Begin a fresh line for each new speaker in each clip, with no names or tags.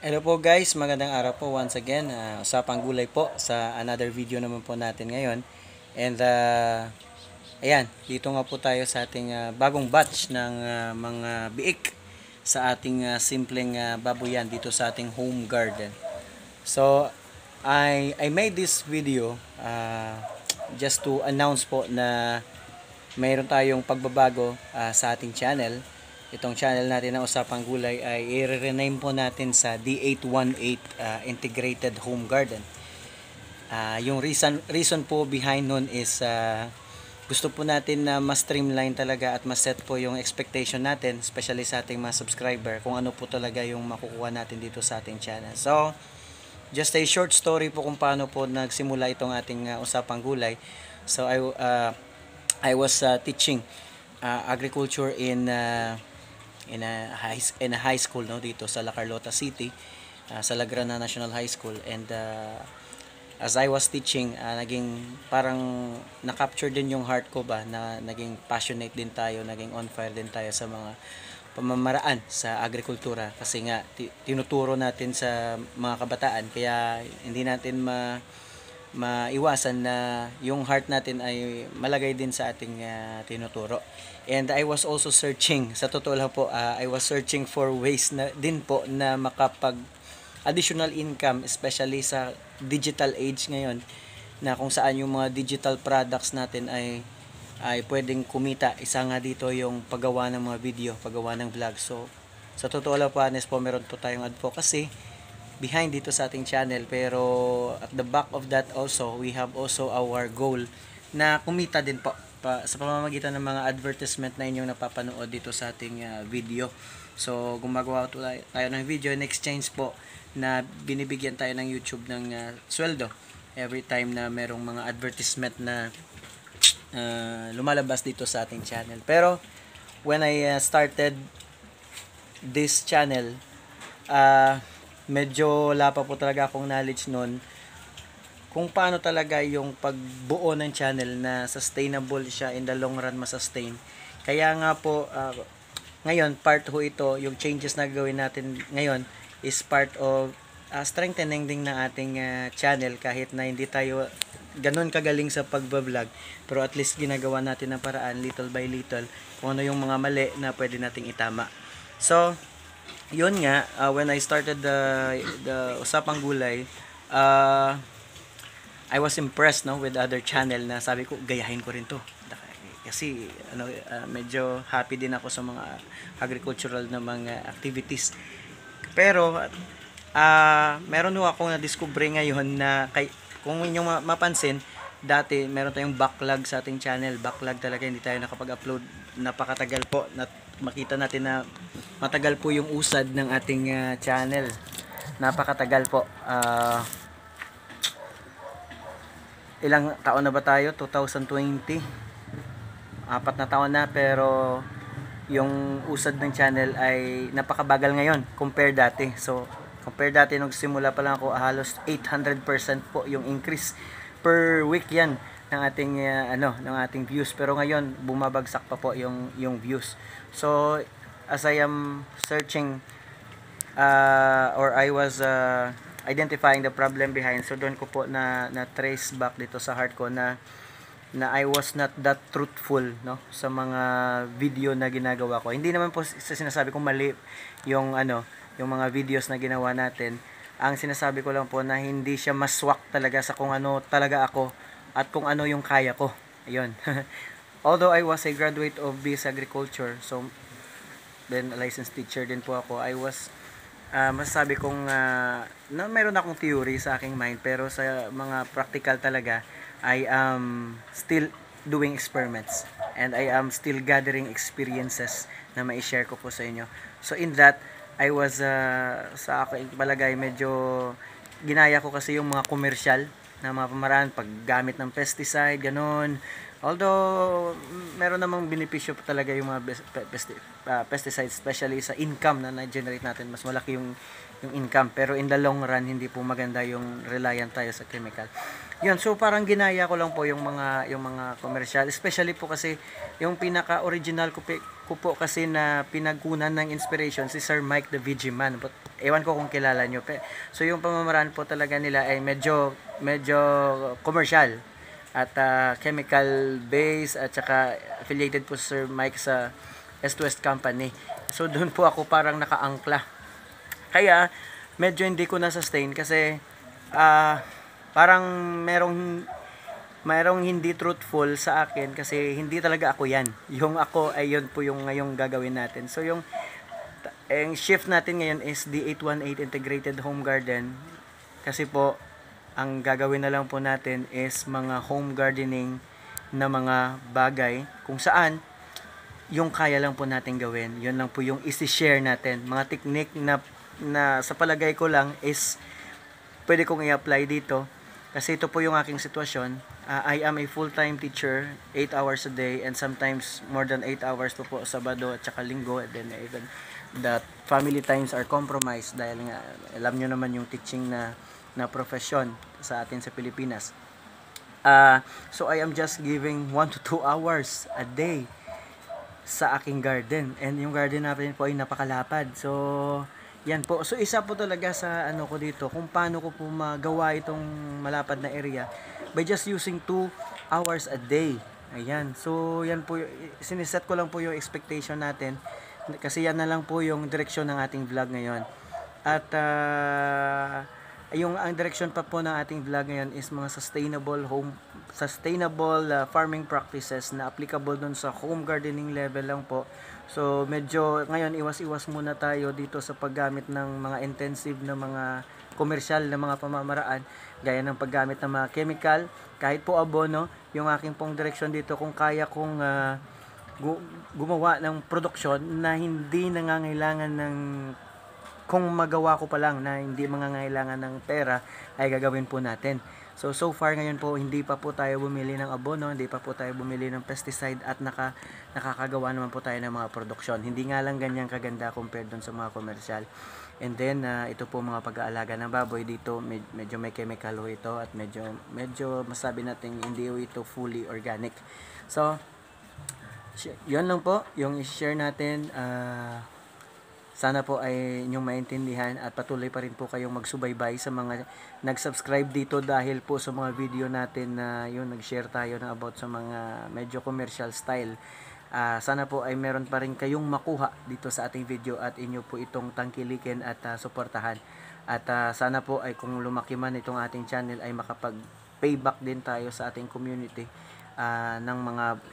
Hello po guys, magandang araw po once again. Usapang gulay po sa another video naman po natin ngayon. And ayan, dito nga po tayo sa ating bagong batch ng mga biik sa ating simpleng babuyan dito sa ating home garden. So, I made this video just to announce po na mayroon tayong pagbabago sa ating channel. Itong channel natin na Usapang Gulay ay i-rename po natin sa D818 Integrated Home Garden. Yung reason po behind nun is gusto po natin na mas streamline talaga at mas set po yung expectation natin, especially sa ating mga subscriber, kung ano po talaga yung makukuha natin dito sa ating channel. So, just a short story po kung paano po nagsimula itong ating Usapang Gulay. So, I was teaching agriculture in a high school dito sa La Carlota City, sa Lagrana National High School. And as I was teaching, naging parang na-capture din yung heart ko ba, na naging passionate din tayo, naging on fire din tayo sa mga pamamaraan sa agrikultura, kasi nga tinuturo natin sa mga kabataan, kaya hindi natin maiwasan na yung heart natin ay malagay din sa ating tinuturo. And I was also searching, sa totoo lang po, I was searching for ways na din po na makapag additional income, especially sa digital age ngayon, na kung saan yung mga digital products natin ay pwedeng kumita. Isa nga dito yung paggawa ng mga video, paggawa ng vlog. So sa totoo lang po, honest po, meron po tayong advocacy behind dito sa ating channel, pero at the back of that also, we have also our goal na kumita din po sa pamamagitan ng mga advertisement na inyong napapanood dito sa ating video. So gumagawa tayo ng video in exchange po na binibigyan tayo ng YouTube ng sweldo every time na merong mga advertisement na lumalabas dito sa ating channel. Pero when I started this channel, medyo wala pa po talaga akong knowledge noon kung paano talaga yung pagbuo ng channel na sustainable siya, in the long run masustain. Kaya nga po, ngayon part ho ito, yung changes na gawin natin ngayon is part of strengthening din ng ating channel, kahit na hindi tayo ganun kagaling sa pagbablog, pero at least ginagawa natin ng paraan little by little kung ano yung mga mali na pwede nating itama. So yun nga, when I started the Usapang Gulay, I was impressed with other channel, na sabi ko gayahin ko rin to, kasi medyo happy din ako sa mga agricultural na mga activities. Pero meron ho akong na-discover ngayon na kung inyong mapansin, dati meron tayong backlog sa ating channel. Backlog talaga, hindi tayo nakapag-upload. Napakatagal po. Makita natin na matagal po yung usad ng ating channel. Napakatagal po. Ilang taon na ba tayo? 2020. 4 na taon na, pero yung usad ng channel ay napakabagal ngayon compare dati. So compare dati nung simula pa lang ako, halos 800% po yung increase per week yan ng ating ng ating views. Pero ngayon bumabagsak pa po yung views. So as I am searching, or I was identifying the problem behind, so doon ko po na trace back dito sa heart ko na I was not that truthful sa mga video na ginagawa ko. Hindi naman po sa sinasabi kong mali yung yung mga videos na ginawa natin. Ang sinasabi ko lang po na hindi siya maswak talaga sa kung ano talaga ako at kung ano yung kaya ko. Ayun. Although I was a graduate of BS Agriculture, so then licensed teacher din po ako, I was masasabi kong na mayroon akong theory sa aking mind, pero sa mga practical talaga, I am still doing experiments and I am still gathering experiences na mai-share ko po sa inyo. So in that, I was sa aking palagay, medyo ginaya ko kasi yung mga commercial na mga pamaraan, paggamit ng pesticide, ganun. Although meron namang benepisyo pa talaga yung mga pesticides, especially sa income na na-generate natin, mas malaki yung income, pero in the long run hindi po maganda yung reliant tayo sa chemical. Yun, so parang ginaya ko lang po yung mga commercial, especially po kasi yung pinaka original ko po kasi na pinagkunan ng inspiration si Sir Mike the VG Man. But, ewan ko kung kilala nyo. So yung pamamaraan po talaga nila ay medyo commercial at chemical base at saka affiliated po Sir Mike sa West West Company. So doon po ako parang nakaangkla. Kaya medyo hindi ko na-sustain kasi parang merong hindi truthful sa akin kasi hindi talaga ako yan. Yung ako ay yun po yung ngayong gagawin natin. So yung shift natin ngayon is the 818 Integrated Home Garden kasi po ang gagawin na lang po natin is mga home gardening na mga bagay kung saan yung kaya lang po natin gawin. Yun lang po yung isi-share natin. Mga technique na sa palagay ko lang is pwede kong i-apply dito. Kasi ito po yung aking sitwasyon. I am a full-time teacher, 8 hours a day, and sometimes more than 8 hours po Sabado at saka Linggo. And then even the family times are compromised dahil nga alam nyo naman yung teaching na profesyon sa atin sa Pilipinas. So I am just giving 1 to 2 hours a day sa aking garden. And yung garden natin po ay napakalapad. So yan po. So isa po talaga sa ko dito kung paano ko po magawa itong malapad na area by just using 2 hours a day. Ayan. So yan po, siniset ko lang po yung expectation natin kasi yan na lang po yung direksyon ng ating vlog ngayon. At ang direction pa po ng ating vlog ngayon is mga sustainable farming practices na applicable dun sa home gardening level lang po. So medyo ngayon iwas-iwas muna tayo dito sa paggamit ng mga intensive na mga komersyal na mga pamamaraan gaya ng paggamit ng mga chemical, kahit po abono. Yung aking pong direksyon dito kung kaya kong gumawa ng produksyon na hindi nangangailangan ng kung magawa ko pa lang na hindi mangangailangan ng pera ay gagawin po natin. So far ngayon po hindi pa po tayo bumili ng abono, hindi pa po tayo bumili ng pesticide at nakakagawa naman po tayo ng mga produksyon. Hindi nga lang ganyan kaganda compared dun sa mga komersyal. And then ito po mga pag-aalaga ng baboy dito, medyo may chemical ho ito at medyo masabi natin hindi ho ito fully organic. So yun lang po yung i-share natin. Sana po ay inyong maintindihan at patuloy pa rin po kayong magsubaybay sa mga nag-subscribe dito dahil po sa mga video natin na nag-share tayo na about sa mga medyo commercial style. Sana po ay meron pa rin kayong makuha dito sa ating video at inyo po itong tangkilikin at suportahan. At sana po ay kung lumaki man itong ating channel ay makapag-payback din tayo sa ating community ng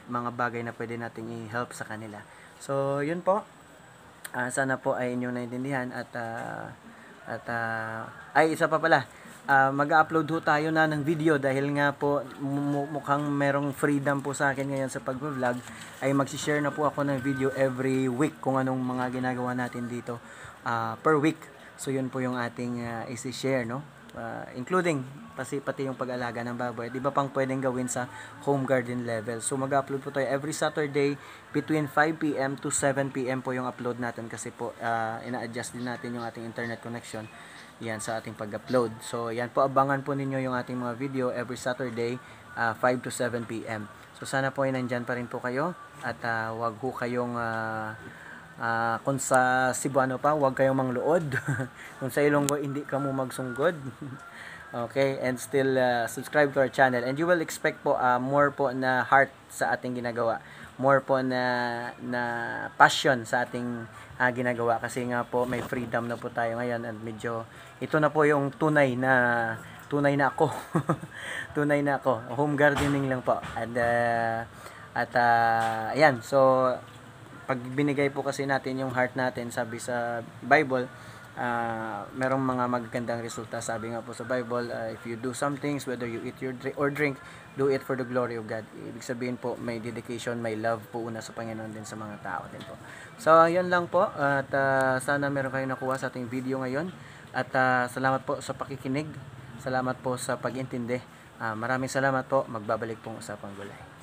mga bagay na pwede nating i-help sa kanila. So yun po. Sana po ay inyong naintindihan at isa pa pala, mag-upload ho tayo na ng video dahil nga po mukhang merong freedom po sa akin ngayon sa pag-vlog, ay mag-share na po ako ng video every week kung anong mga ginagawa natin dito per week. So yun po yung ating isi-share, no? Including pati yung pag-alaga ng baboy. Di ba pang pwedeng gawin sa home garden level. So mag-upload po tayo every Saturday between 5 PM to 7 PM po yung upload natin kasi po ina-adjust din natin yung ating internet connection yan sa ating pag-upload. So yan po, abangan po ninyo yung ating mga video every Saturday 5 to 7 PM. So sana po ay nandyan pa rin po kayo at wag ho kayong kung sa Cebuano pa, huwag kayong mangluod. Kung sa Ilonggo, hindi ka mo magsunggod. Okay, and still subscribe to our channel. And you will expect po more po na heart sa ating ginagawa. More po na passion sa ating ginagawa. Kasi nga po, may freedom na po tayo ngayon. And medyo, ito na po yung tunay na ako. Tunay na ako. Home gardening lang po. Ayan, so pag binigay po kasi natin yung heart natin, sabi sa Bible, merong mga magagandang resulta. Sabi nga po sa Bible, if you do some things, whether you eat or drink, do it for the glory of God. Ibig sabihin po, may dedication, may love po una sa Panginoon din sa mga tao din po. So, yun lang po. At sana meron kayong nakuha sa ating video ngayon. At salamat po sa pakikinig. Salamat po sa pag-intindi. Maraming salamat po. Magbabalik pong Usapang Gulay.